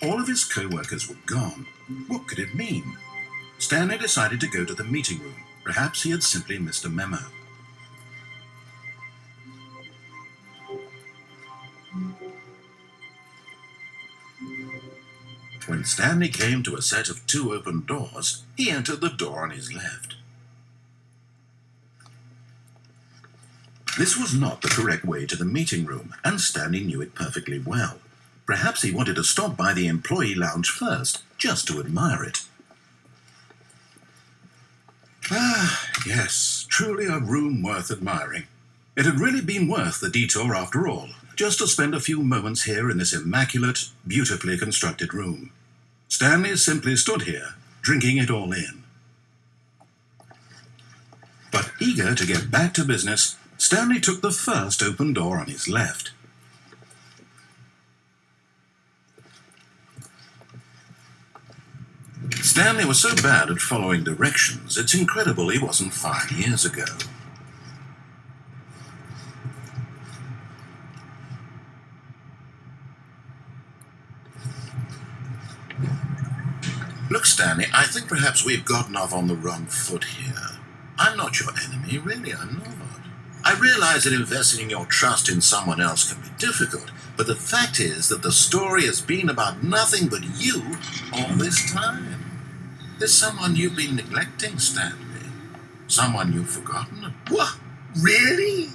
All of his co-workers were gone. What could it mean? Stanley decided to go to the meeting room. Perhaps he had simply missed a memo. When Stanley came to a set of 2 open doors, he entered the door on his left. This was not the correct way to the meeting room, and Stanley knew it perfectly well. Perhaps he wanted to stop by the employee lounge first, just to admire it. Ah, yes, truly a room worth admiring. It had really been worth the detour after all, just to spend a few moments here in this immaculate, beautifully constructed room. Stanley simply stood here, drinking it all in. But eager to get back to business, Stanley took the first open door on his left. Stanley was so bad at following directions, it's incredible he wasn't 5 years ago. Look, Stanley, I think perhaps we've gotten off on the wrong foot here. I'm not your enemy, really, I'm not. I realize that investing your trust in someone else can be difficult, but the fact is that the story has been about nothing but you all this time. There's someone you've been neglecting, Stanley. Someone you've forgotten. What? Really?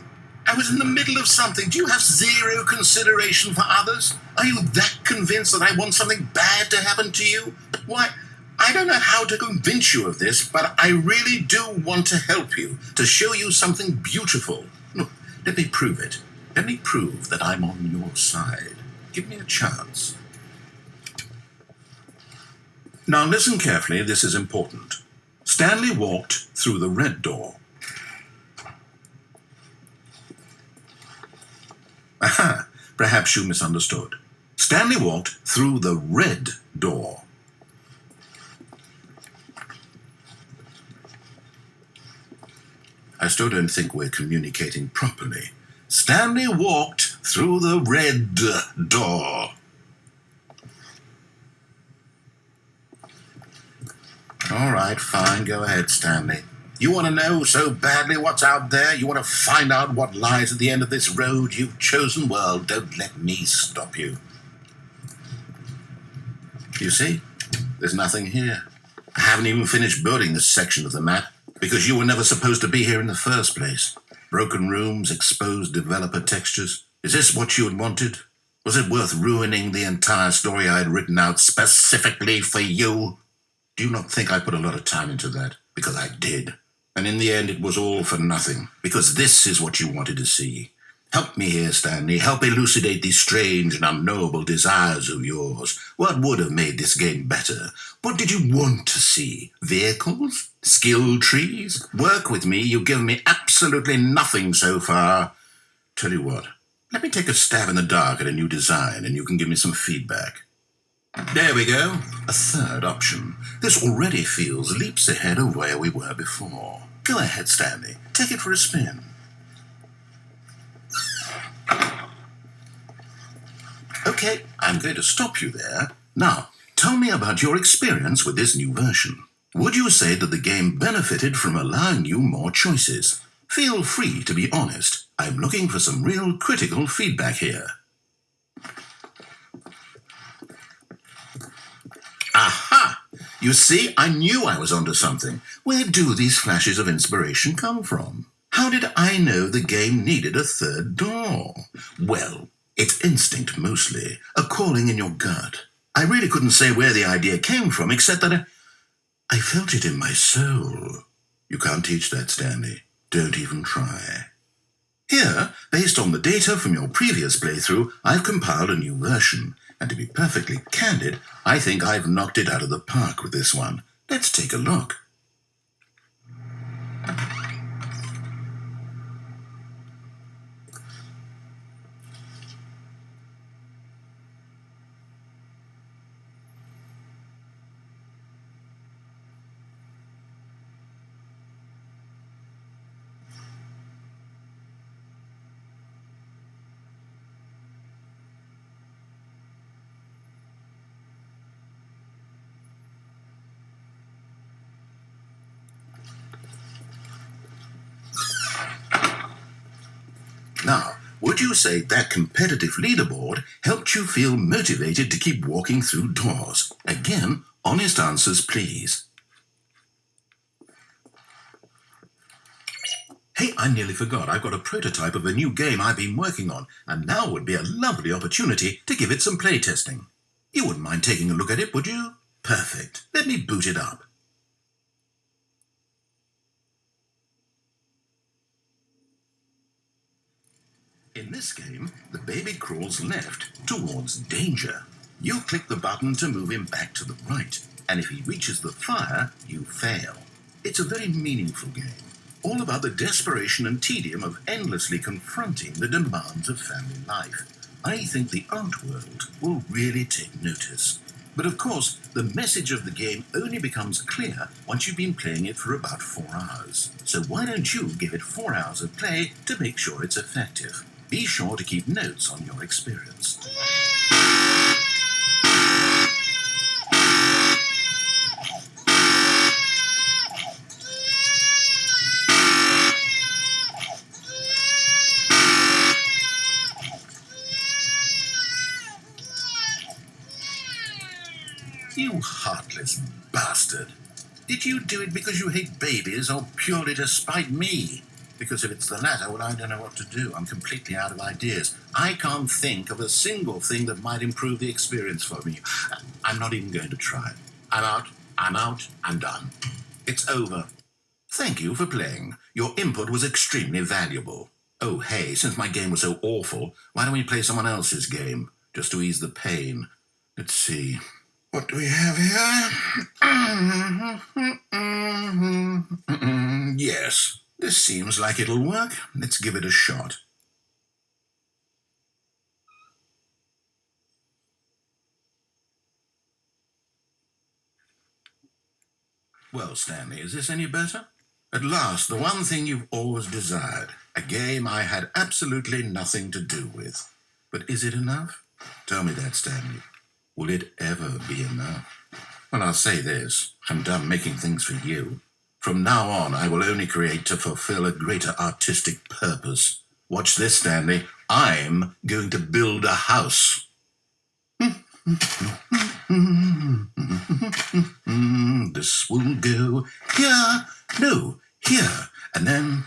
I was in the middle of something. Do you have zero consideration for others? Are you that convinced that I want something bad to happen to you? Why, I don't know how to convince you of this, but I really do want to help you, to show you something beautiful. Look, let me prove it. Let me prove that I'm on your side. Give me a chance. Now listen carefully, this is important. Stanley walked through the red door. Aha, perhaps you misunderstood. Stanley walked through the red door. I still don't think we're communicating properly. Stanley walked through the red door. All right, fine, go ahead, Stanley. You want to know so badly what's out there? You want to find out what lies at the end of this road you've chosen? Well, don't let me stop you. You see, there's nothing here. I haven't even finished building this section of the map, because you were never supposed to be here in the first place. Broken rooms, exposed developer textures. Is this what you had wanted? Was it worth ruining the entire story I had written out specifically for you? Do you not think I put a lot of time into that? Because I did. And in the end, it was all for nothing, because this is what you wanted to see. Help me here, Stanley. Help elucidate these strange and unknowable desires of yours. What would have made this game better? What did you want to see? Vehicles? Skill trees? Work with me. You've given me absolutely nothing so far. Tell you what, let me take a stab in the dark at a new design, and you can give me some feedback. There we go. A third option. This already feels leaps ahead of where we were before. Go ahead, Stanley. Take it for a spin. Okay, I'm going to stop you there. Now, tell me about your experience with this new version. Would you say that the game benefited from allowing you more choices? Feel free to be honest. I'm looking for some real critical feedback here. Aha! You see, I knew I was onto something. Where do these flashes of inspiration come from? How did I know the game needed a third door? Well, it's instinct mostly, a calling in your gut. I really couldn't say where the idea came from, except that I felt it in my soul. You can't teach that, Stanley. Don't even try. Here, based on the data from your previous playthrough, I've compiled a new version. And to be perfectly candid, I think I've knocked it out of the park with this one. Let's take a look. Now, would you say that competitive leaderboard helped you feel motivated to keep walking through doors? Again, honest answers, please. Hey, I nearly forgot. I've got a prototype of a new game I've been working on, and now would be a lovely opportunity to give it some playtesting. You wouldn't mind taking a look at it, would you? Perfect. Let me boot it up. In this game, the baby crawls left towards danger. You click the button to move him back to the right, and if he reaches the fire, you fail. It's a very meaningful game, all about the desperation and tedium of endlessly confronting the demands of family life. I think the art world will really take notice. But of course, the message of the game only becomes clear once you've been playing it for about 4 hours. So why don't you give it 4 hours of play to make sure it's effective? Be sure to keep notes on your experience. You heartless bastard. Did you do it because you hate babies or purely to spite me? Because if it's the latter, well, I don't know what to do. I'm completely out of ideas. I can't think of a single thing that might improve the experience for me. I'm not even going to try. I'm out, I'm done. It's over. Thank you for playing. Your input was extremely valuable. Oh, hey, since my game was so awful, why don't we play someone else's game? Just to ease the pain. Let's see. What do we have here? Yes, this seems like it'll work. Let's give it a shot. Well, Stanley, is this any better? At last, the one thing you've always desired. A game I had absolutely nothing to do with. But is it enough? Tell me that, Stanley. Will it ever be enough? Well, I'll say this. I'm done making things for you. From now on, I will only create to fulfill a greater artistic purpose. Watch this, Stanley. I'm going to build a house. This will go here. No, here. And then...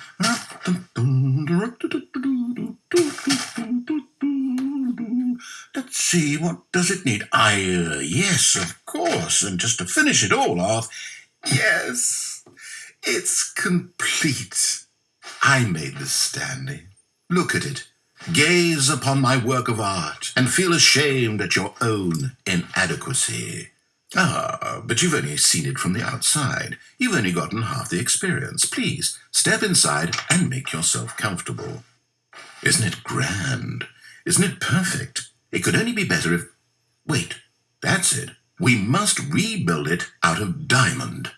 Let's see, what does it need? Yes, of course. And just to finish it all off, yes, it's complete. I made this, Stanley. Look at it. Gaze upon my work of art and feel ashamed at your own inadequacy. Ah, but you've only seen it from the outside. You've only gotten half the experience. Please, step inside and make yourself comfortable. Isn't it grand? Isn't it perfect? It could only be better if... Wait, that's it. We must rebuild it out of diamond.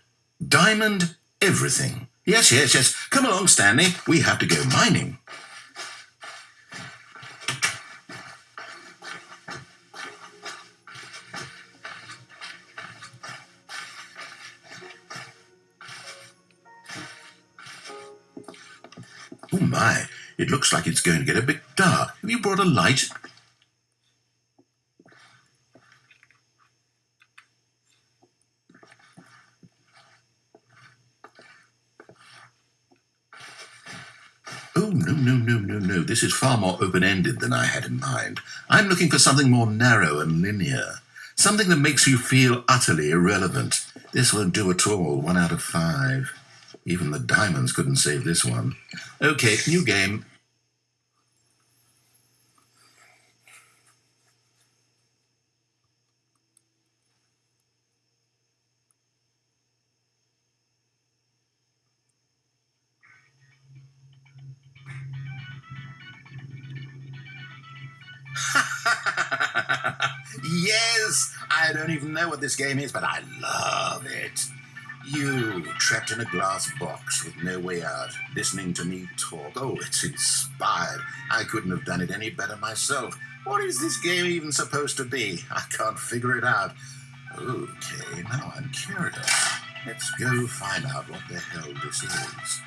Diamond everything. Yes. Come along, Stanley. We have to go mining. Oh my, it looks like it's going to get a bit dark. Have you brought a light? Oh, no. This is far more open-ended than I had in mind. I'm looking for something more narrow and linear. Something that makes you feel utterly irrelevant. This won't do at all. 1 out of 5. Even the diamonds couldn't save this one. Okay, new game. Yes! I don't even know what this game is, but I love it. You, trapped in a glass box with no way out, listening to me talk. Oh, it's inspired. I couldn't have done it any better myself. What is this game even supposed to be? I can't figure it out. Okay, now I'm curious. Let's go find out what the hell this is.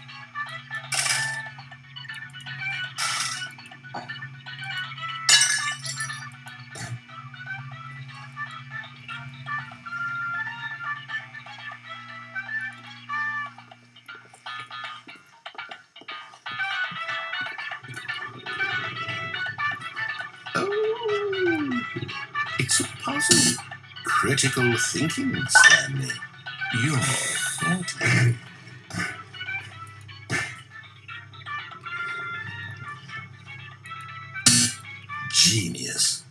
critical thinking, Stanley. You're 40. Genius.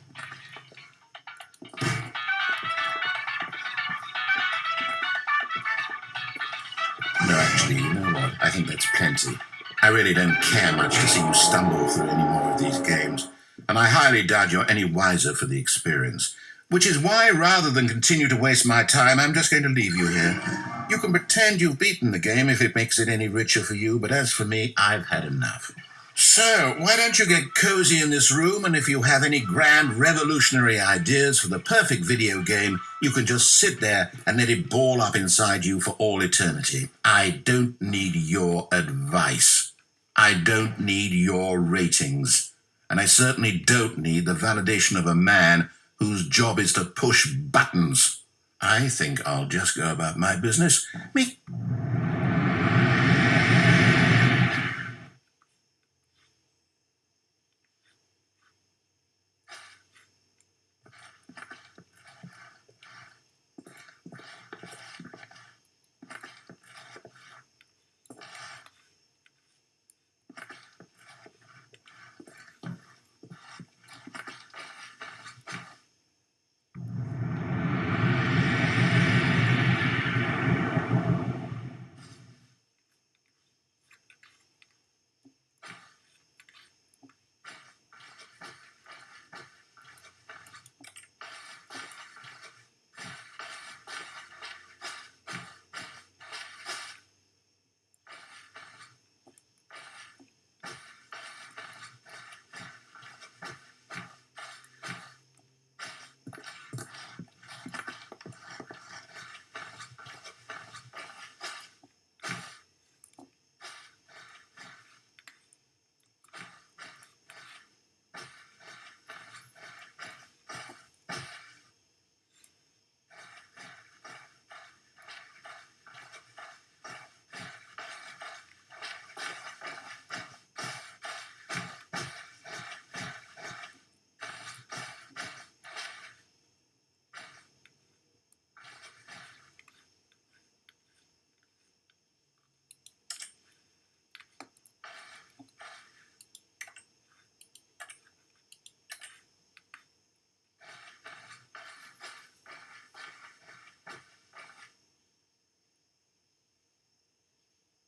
No, actually, you know what? I think that's plenty. I really don't care much to see you stumble through any more of these games, and I highly doubt you're any wiser for the experience. Which is why, rather than continue to waste my time, I'm just going to leave you here. You can pretend you've beaten the game if it makes it any richer for you, but as for me, I've had enough. So, why don't you get cozy in this room, and if you have any grand revolutionary ideas for the perfect video game, you can just sit there and let it ball up inside you for all eternity. I don't need your advice. I don't need your ratings. And I certainly don't need the validation of a man whose job is to push buttons. I think I'll just go about my business.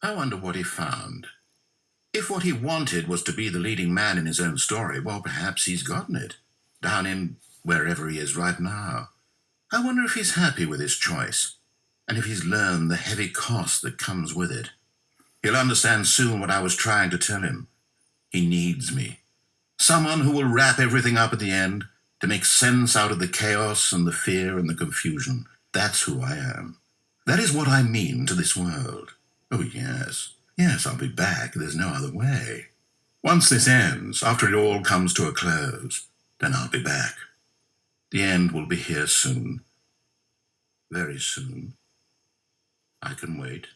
I wonder what he found. If what he wanted was to be the leading man in his own story, well, perhaps he's gotten it. Down in wherever he is right now. I wonder if he's happy with his choice, and if he's learned the heavy cost that comes with it. He'll understand soon what I was trying to tell him. He needs me. Someone who will wrap everything up at the end, to make sense out of the chaos and the fear and the confusion. That's who I am. That is what I mean to this world. Oh, yes. Yes, I'll be back. There's no other way. Once this ends, after it all comes to a close, then I'll be back. The end will be here soon. Very soon. I can wait.